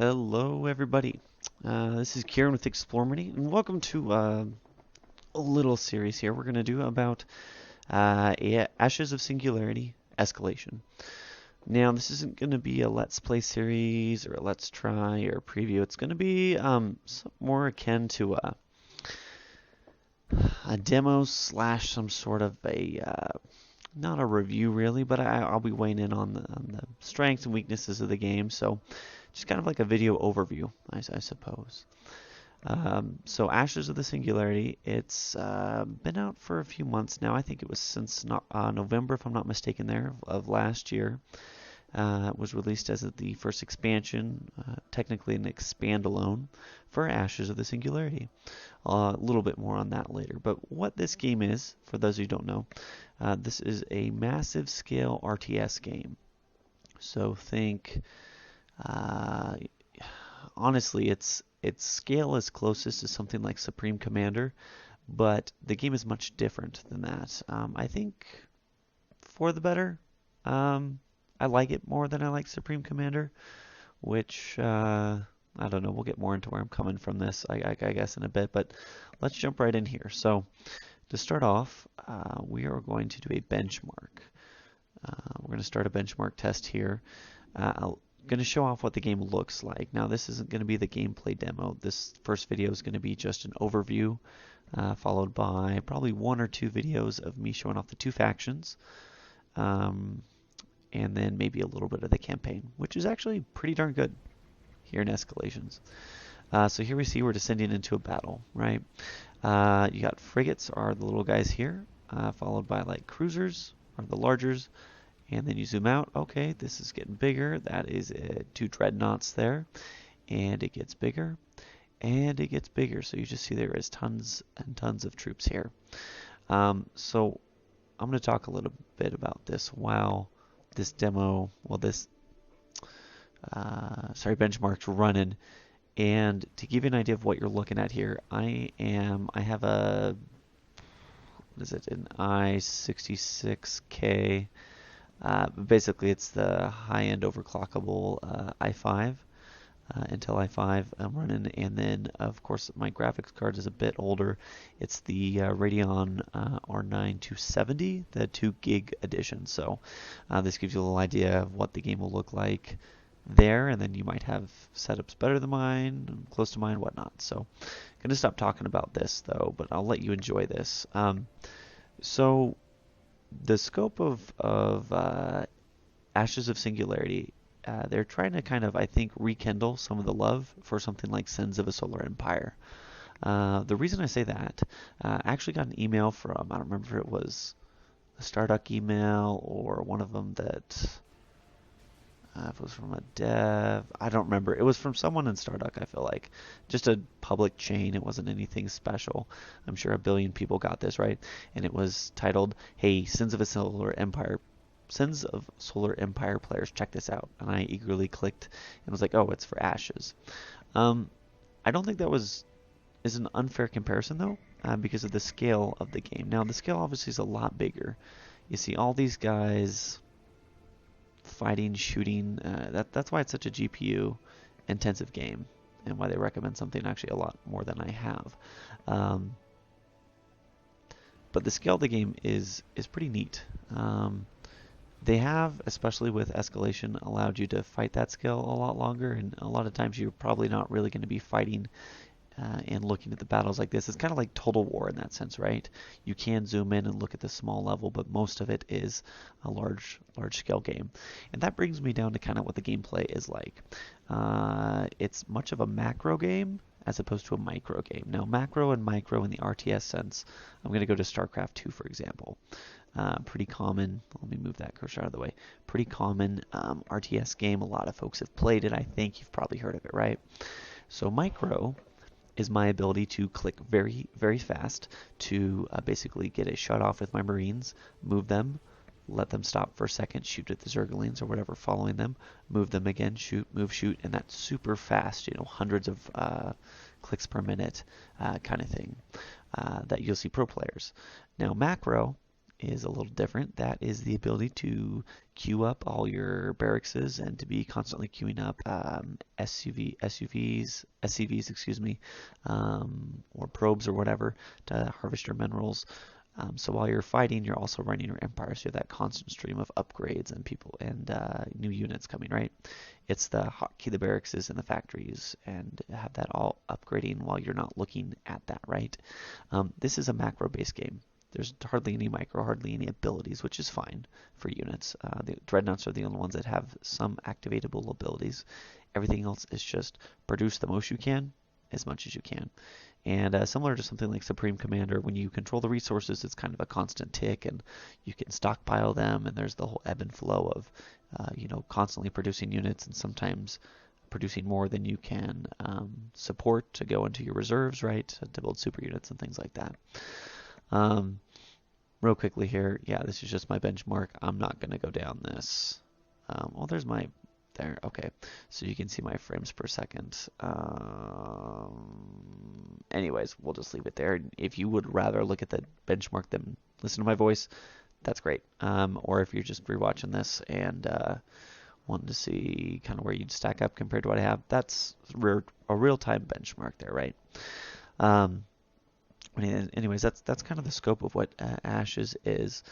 Hello, everybody. This is Kearon with Explormity, and welcome to a little series here we're going to do about Ashes of Singularity Escalation. Now, this isn't going to be a Let's Play series or a Let's Try or a preview. It's going to be more akin to a demo slash some sort of not a review really, but I'll be weighing in on the strengths and weaknesses of the game. So just kind of like a video overview, I suppose. So Ashes of the Singularity, it's been out for a few months now. I think it was since November, if I'm not mistaken, of last year. It was released as the first expansion, technically an expand-alone for Ashes of the Singularity. A little bit more on that later. But what this game is, for those who don't know, this is a massive scale RTS game. So think, honestly, its scale is closest to something like Supreme Commander, but the game is much different than that. I think for the better. I like it more than I like Supreme Commander, which I don't know. We'll get more into where I'm coming from this, I guess, in a bit. But let's jump right in here. So to start off, we are going to do a benchmark. We're going to start a benchmark test here. I'm going to show off what the game looks like. Now, this isn't going to be the gameplay demo. This first video is going to be just an overview, followed by probably one or two videos of me showing off the two factions. And then maybe a little bit of the campaign, which is actually pretty darn good here in Escalations. So here we see we're descending into a battle, right? You got frigates are the little guys here, followed by like cruisers are the largers, and then you zoom out. Okay, this is getting bigger. That is two dreadnoughts there, and it gets bigger, and it gets bigger. So you just see there is tons and tons of troops here. So I'm going to talk a little bit about this while this demo, benchmark's running. And to give you an idea of what you're looking at here, I have a, what is it, an i66K. Basically, it's the high-end overclockable i5. Intel i5 I'm running, and then of course my graphics card is a bit older. It's the Radeon R9 270, the 2 gig edition. So this gives you a little idea of what the game will look like there, and then you might have setups better than mine, close to mine, whatnot. So I'm gonna stop talking about this though, but I'll let you enjoy this. So the scope of Ashes of Singularity. They're trying to kind of, I think, rekindle some of the love for something like Sins of a Solar Empire. The reason I say that, I actually got an email from, I don't remember if it was a Starduck email or one of them that, if it was from a dev, I don't remember. It was from someone in Starduck, I feel like. Just a public chain. It wasn't anything special. I'm sure a billion people got this, right? And it was titled, hey, Sins of Solar Empire players, check this out. And I eagerly clicked and was like, oh, it's for Ashes. I don't think that is an unfair comparison though, because of the scale of the game. Now the scale obviously is a lot bigger. You see all these guys fighting, shooting. That's why it's such a GPU intensive game, and why they recommend something actually a lot more than I have. But the scale of the game is pretty neat. They have, especially with Escalation, allowed you to fight that scale a lot longer, and a lot of times you're probably not really going to be fighting and looking at the battles like this. It's kind of like Total War in that sense, right? You can zoom in and look at the small level, but most of it is a large scale game. And that brings me down to kind of what the gameplay is like. It's much of a macro game as opposed to a micro game. Now, macro and micro in the RTS sense, I'm going to go to StarCraft 2, for example. Pretty common, let me move that cursor out of the way, pretty common RTS game. A lot of folks have played it. I think you've probably heard of it, right? So micro is my ability to click very, very fast to basically get a shot off with my Marines, move them, let them stop for a second, shoot at the Zerglings or whatever following them, move them again, shoot, move, shoot, and that's super fast, hundreds of clicks per minute kind of thing that you'll see pro players. Now macro is a little different. That is the ability to queue up all your barracks and to be constantly queuing up SCVs, excuse me, or probes or whatever to harvest your minerals. So while you're fighting, you're also running your empire. So you have that constant stream of upgrades and people and new units coming, right? It's the hotkey the barracks and the factories and have that all upgrading while you're not looking at that, right? This is a macro-based game. There's hardly any micro, hardly any abilities, which is fine for units. The dreadnoughts are the only ones that have some activatable abilities. Everything else is just produce the most you can, as much as you can. And similar to something like Supreme Commander, when you control the resources, it's kind of a constant tick, and you can stockpile them, and there's the whole ebb and flow of, constantly producing units, and sometimes producing more than you can support to go into your reserves, right, to build super units and things like that. Real quickly here, yeah, this is just my benchmark. I'm not going to go down this. Well, there's my, there, okay. So you can see my frames per second. Anyways, we'll just leave it there. If you would rather look at the benchmark than listen to my voice, that's great. Or if you're just rewatching this and wanting to see kind of where you'd stack up compared to what I have, that's a real-time benchmark there, right? Anyways, that's kind of the scope of what Ashes is.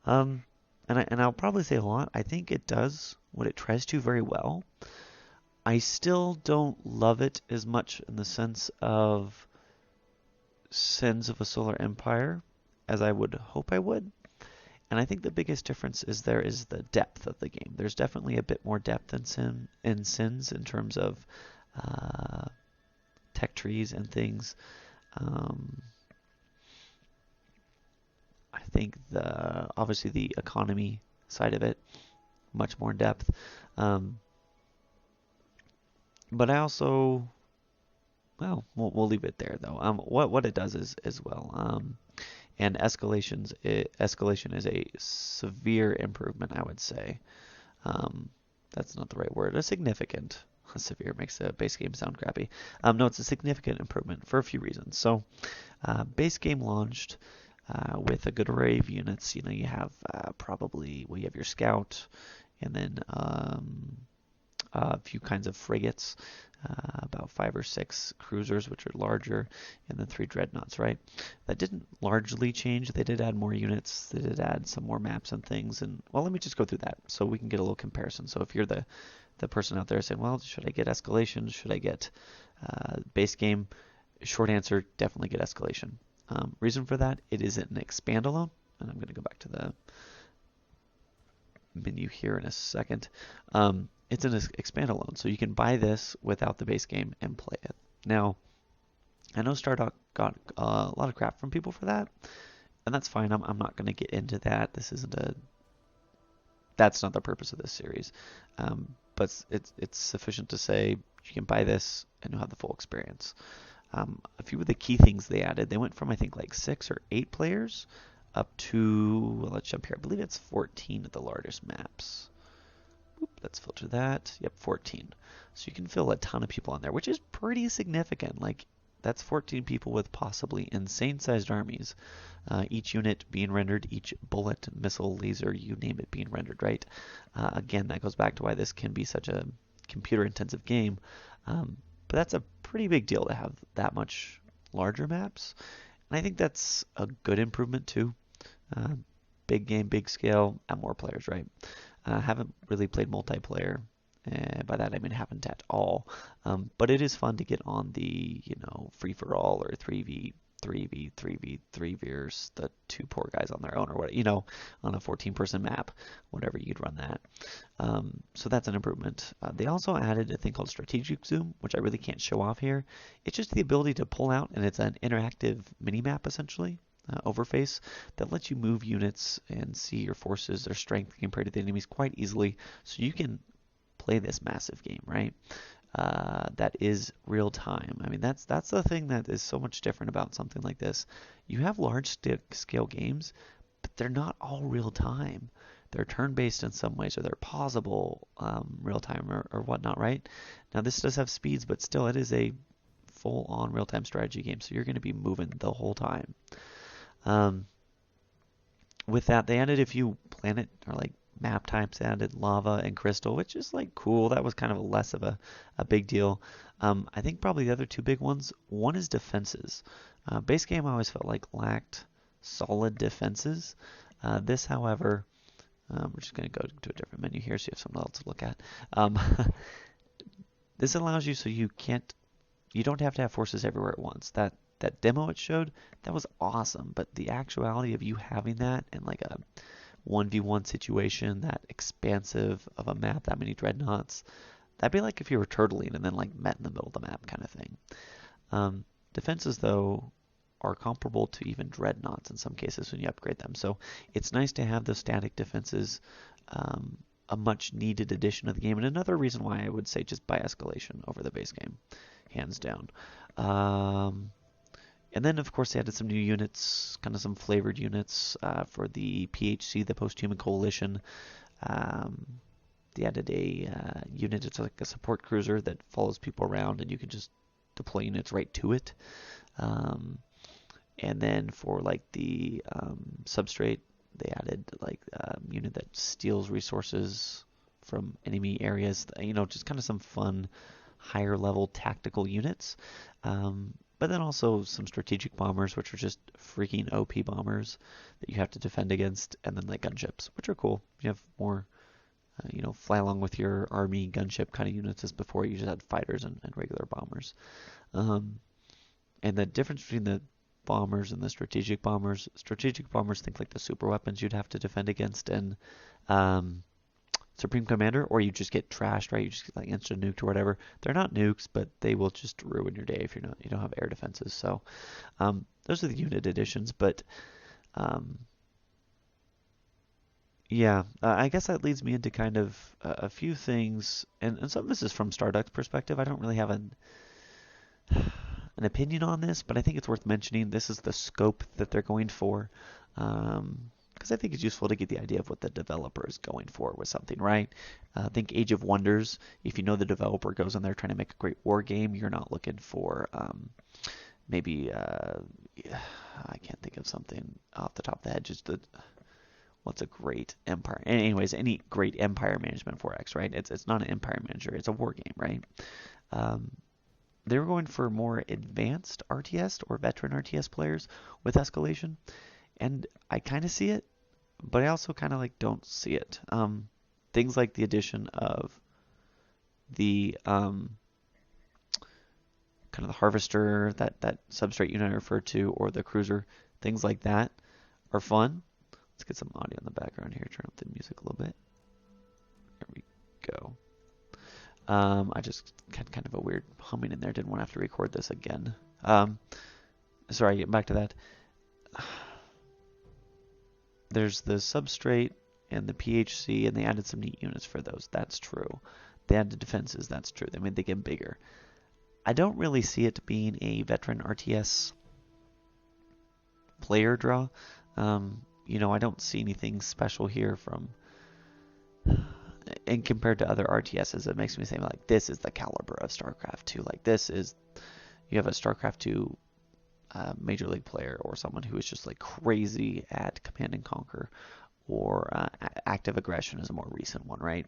And I'll probably say a lot. I think it does what it tries to very well. I still don't love it as much in the sense of Sins of a Solar Empire as I would hope I would. And I think the biggest difference is there is the depth of the game. There's definitely a bit more depth in Sins in terms of tech trees and things. I think obviously the economy side of it, much more in depth. But I also, well, we'll leave it there though. What it does is as well. And escalation is a severe improvement, I would say. That's not the right word. A significant. Severe makes the base game sound crappy. No, it's a significant improvement for a few reasons. So, base game launched with a good array of units. You have you have your scout, and then a few kinds of frigates, about 5 or 6 cruisers, which are larger, and then 3 dreadnoughts, right? That didn't largely change. They did add more units. They did add some more maps and things. And, well, let me just go through that so we can get a little comparison. So if you're the person out there saying, well, should I get Escalation? Should I get base game? Short answer, definitely get Escalation. Reason for that, it is an expand alone. And I'm going to go back to the menu here in a second. It's an expand alone, so you can buy this without the base game and play it. Now, I know Stardock got a lot of crap from people for that, and that's fine. I'm not going to get into that. That's not the purpose of this series. But it's sufficient to say you can buy this and you'll have the full experience. A few of the key things they added, they went from I think like 6 or 8 players up to, well, let's jump here. I believe it's 14 at the largest maps. Let's filter that. Yep, 14. So you can fill a ton of people on there, which is pretty significant. Like, that's 14 people with possibly insane-sized armies. Each unit being rendered, each bullet, missile, laser, you name it, being rendered, right? Again, that goes back to why this can be such a computer-intensive game. But that's a pretty big deal to have that much larger maps. And I think that's a good improvement, too. Big game, big scale, and more players, right? Haven't really played multiplayer. By that I mean haven't at all. But it is fun to get on the, free-for-all or 3v3v3vs, the 2 poor guys on their own or what, on a 14-person map, whatever you'd run that. So that's an improvement. They also added a thing called strategic zoom, which I really can't show off here. It's just the ability to pull out, and it's an interactive mini-map essentially. Overface that lets you move units and see your forces, their strength compared to the enemies quite easily, so you can play this massive game, right? That is real time. I mean, that's the thing that is so much different about something like this. You have large scale games, but they're not all real time. They're turn-based in some ways, or they're pausable real time or whatnot, right? Now this does have speeds, but still it is a full-on real-time strategy game, so you're going to be moving the whole time. with that, they added a few planet or like map types. They added lava and crystal, which is like cool. That was kind of less of a big deal. I think probably the other two big ones. One is defenses. Base game I always felt like lacked solid defenses. This, however, we're just going to go to a different menu here so you have something else to look at. Um, this allows you so you don't have to have forces everywhere at once. That demo it showed, that was awesome, but the actuality of you having that in like a 1v1 situation, that expansive of a map, that many dreadnoughts, that'd be like if you were turtling and then like met in the middle of the map kind of thing. Defenses, though, are comparable to even dreadnoughts in some cases when you upgrade them. So it's nice to have those static defenses, a much needed addition of the game. And another reason why I would say just buy Escalation over the base game, hands down. And then, of course, they added some new units, kind of some flavored units for the PHC, the Post-Human Coalition. Um, they added a unit, it's like a support cruiser that follows people around, and you can just deploy units right to it. Um, and then for like the substrate, they added like a unit that steals resources from enemy areas. Just kind of some fun, higher level tactical units. But then also some strategic bombers, which are just freaking OP bombers that you have to defend against, and then like gunships, which are cool. You have more, fly along with your army gunship kind of units as before. You just had fighters and regular bombers. Um, and the difference between the bombers and the strategic bombers think like the super weapons you'd have to defend against in Supreme Commander, or you just get trashed, right? You just get like instant nuked or whatever. They're not nukes, but they will just ruin your day if you don't have air defenses. So those are the unit additions. But um, yeah, I guess that leads me into kind of a few things, and some of this is from Starduck's perspective. I don't really have an opinion on this, but I think it's worth mentioning. This is the scope that they're going for. Because I think it's useful to get the idea of what the developer is going for with something, right? Think Age of Wonders. If you know the developer goes in there trying to make a great war game, you're not looking for maybe I can't think of something off the top of the head. What's a great empire? Anyways, any great empire management 4X, right? It's not an empire manager. It's a war game, right? Um, they were going for more advanced RTS or veteran RTS players with Escalation, and I kind of see it, but I also kind of like don't see it. Things like the addition of the kind of the harvester, that substrate unit I referred to, or the cruiser, things like that are fun. Let's get some audio in the background here. Turn up the music a little bit. There we go. I just had kind of a weird humming in there. Didn't want to have to record this again. Sorry, getting back to that. There's the substrate and the PHC, and they added some neat units for those. That's true. They added defenses. That's true. They made the game bigger. I don't really see it being a veteran RTS player draw. I don't see anything special here from, and compared to other RTSs, it makes me say like this is the caliber of StarCraft 2. Like you have a StarCraft 2 Major League player or someone who is just like crazy at Command and Conquer, or Active Aggression is a more recent one, right?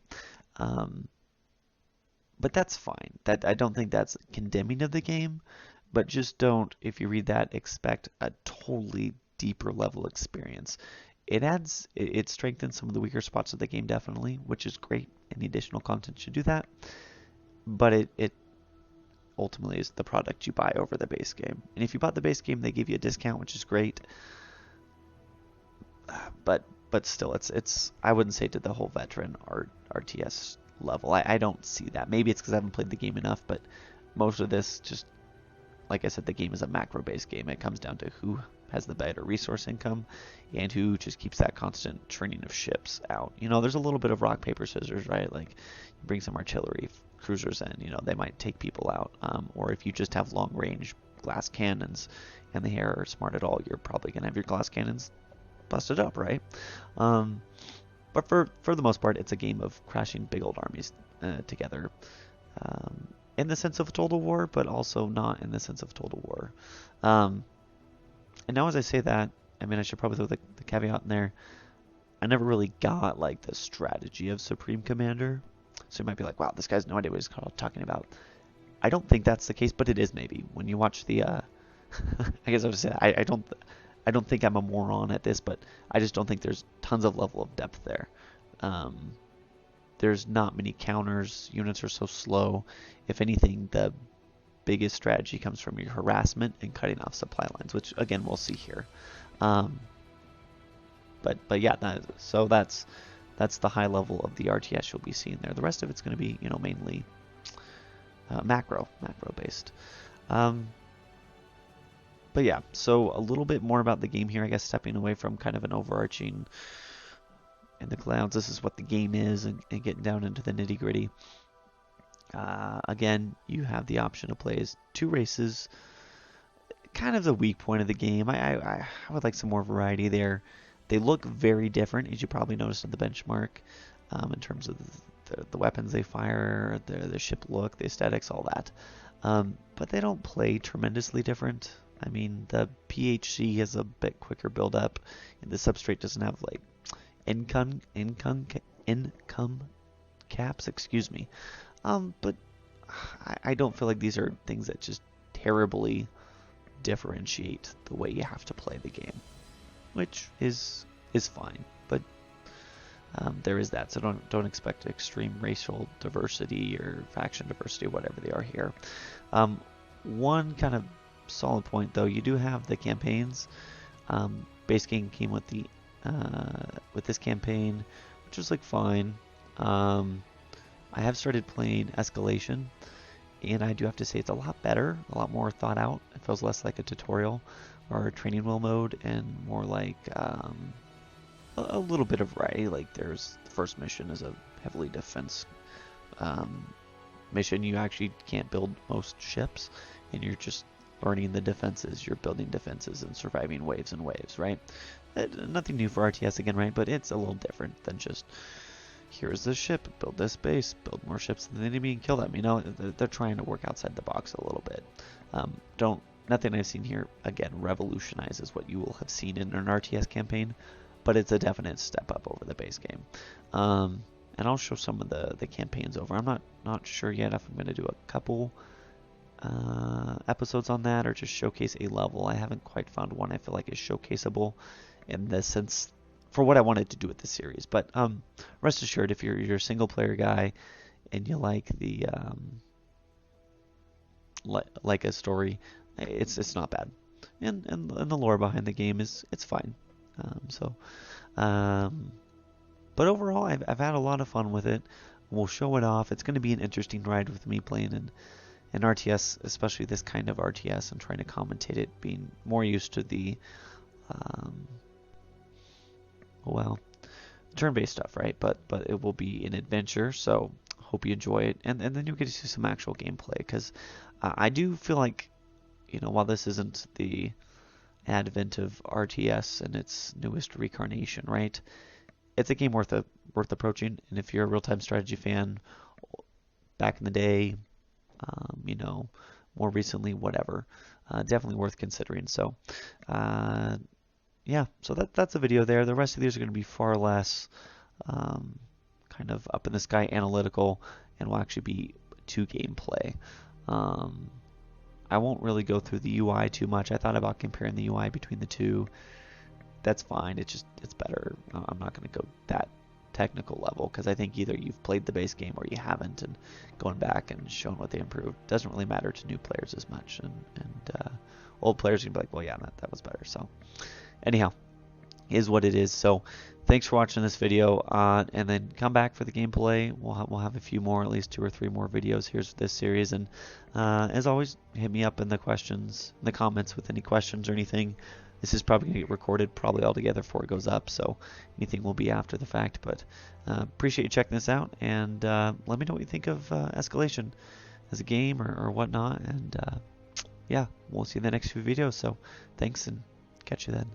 But that's fine. That I don't think that's condemning of the game, but just don't, if you read that, expect a totally deeper level experience. It strengthens some of the weaker spots of the game definitely, which is great. Any additional content should do that, but it ultimately is the product you buy over the base game. And if you bought the base game, they give you a discount, which is great. But still, it's I wouldn't say to the whole veteran RTS level. I don't see that. Maybe it's because I haven't played the game enough, but most of this just, like I said, the game is a macro-based game. It comes down to who has the better resource income and who just keeps that constant churning of ships out. There's a little bit of rock, paper, scissors, right? Like you bring some artillery cruisers in, they might take people out. Or if you just have long-range glass cannons and they are smart at all, you're probably going to have your glass cannons busted up, right? But for the most part, it's a game of crashing big old armies together, in the sense of Total War, but also not in the sense of Total War. And now as I say that, I mean, I should probably throw the caveat in there. I never really got like the strategy of Supreme Commander. So you might be like, wow, this guy's no idea what he's talking about. I don't think that's the case, but it is maybe. When you watch the, I guess I would say I don't think I'm a moron at this, but I just don't think there's tons of level of depth there. There's not many counters. Units are so slow. If anything, the biggest strategy comes from your harassment and cutting off supply lines, which again we'll see here. But yeah, so that's the high level of the RTS you'll be seeing there. The rest of it's going to be mainly macro based. But yeah, so a little bit more about the game here, I guess, stepping away from kind of an overarching in the clouds. This is what the game is, and getting down into the nitty gritty. Again, you have the option to play as 2 races. Kind of the weak point of the game. I would like some more variety there. They look very different, as you probably noticed in the benchmark, in terms of the weapons they fire, the ship look, the aesthetics, all that. But they don't play tremendously different. I mean, the PHC has a bit quicker build up, and the substrate doesn't have like income caps, excuse me. But I don't feel like these are things that just terribly differentiate the way you have to play the game, which is fine. But there is that, so don't expect extreme racial diversity or faction diversity, whatever they are here. One kind of solid point though, you do have the campaigns. Base game came with the with this campaign, which was like fine. I have started playing Escalation, and I do have to say it's a lot better, a lot more thought out. It feels less like a tutorial or a training wheel mode, and more like a little bit of variety. Like there's the first mission is a heavily defense mission. You actually can't build most ships, and you're just learning the defenses. You're building defenses and surviving waves and waves, right? Nothing new for RTS again, right? But it's a little different than just here's the ship, build this base, build more ships than the enemy and kill them. You know, they're trying to work outside the box a little bit. Nothing I've seen here, again, revolutionizes what you will have seen in an RTS campaign, but it's a definite step up over the base game. And I'll show some of the campaigns over. I'm not sure yet if I'm going to do a couple episodes on that or just showcase a level. I haven't quite found one I feel like is showcaseable in the sense for what I wanted to do with this series. But rest assured, if you're a single player guy and you like the like a story, it's not bad, and the lore behind the game it's fine. But overall, I've had a lot of fun with it. We'll show it off. It's going to be an interesting ride with me playing in RTS, especially this kind of RTS, and trying to commentate it, being more used to the turn-based stuff, right? But it will be an adventure, so hope you enjoy it, and then you'll get to see some actual gameplay, because I do feel like, while this isn't the advent of RTS and its newest reincarnation, right? It's a game worth approaching, and if you're a real-time strategy fan, back in the day, more recently, whatever, definitely worth considering. So, yeah, so that's the video there. The rest of these are going to be far less kind of up in the sky analytical, and will actually be to gameplay. I won't really go through the UI too much. I thought about comparing the UI between the two. That's fine. It's better. I'm not going to go that technical level, because I think either you've played the base game or you haven't, and going back and showing what they improved doesn't really matter to new players as much, and old players can be like, well, yeah, that was better. So anyhow, is what it is. So thanks for watching this video, and then come back for the gameplay. We'll have a few more, at least 2 or 3 more videos here for this series, and as always, hit me up in the comments with any questions or anything. This is probably going to get recorded probably all together before it goes up, so anything will be after the fact. But appreciate you checking this out, and let me know what you think of Escalation as a game or whatnot. And yeah, we'll see you in the next few videos. So thanks, and catch you then.